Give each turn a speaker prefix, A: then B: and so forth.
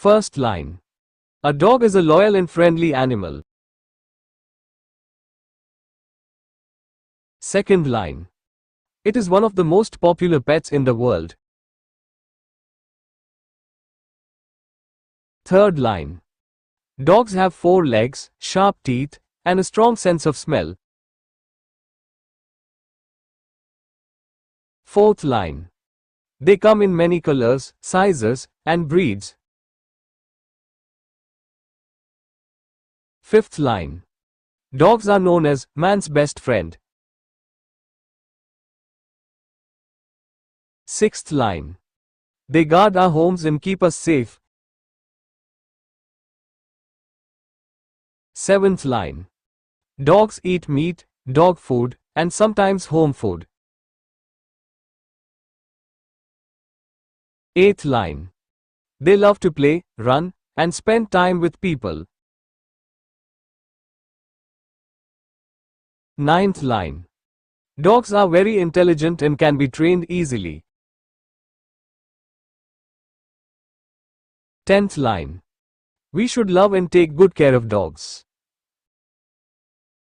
A: First line. A dog is a loyal and friendly animal. Second line. It is one of the most popular pets in the world. Third line. Dogs have 4 legs, sharp teeth, and a strong sense of smell. Fourth line. They come in many colors, sizes, and breeds. Fifth line. Dogs are known as man's best friend. Sixth line. They guard our homes and keep us safe. Seventh line. Dogs eat meat, dog food, and sometimes home food. Eighth line. They love to play, run, and spend time with people. Ninth line. Dogs are very intelligent and can be trained easily. 10th line. We should love and take good care of dogs.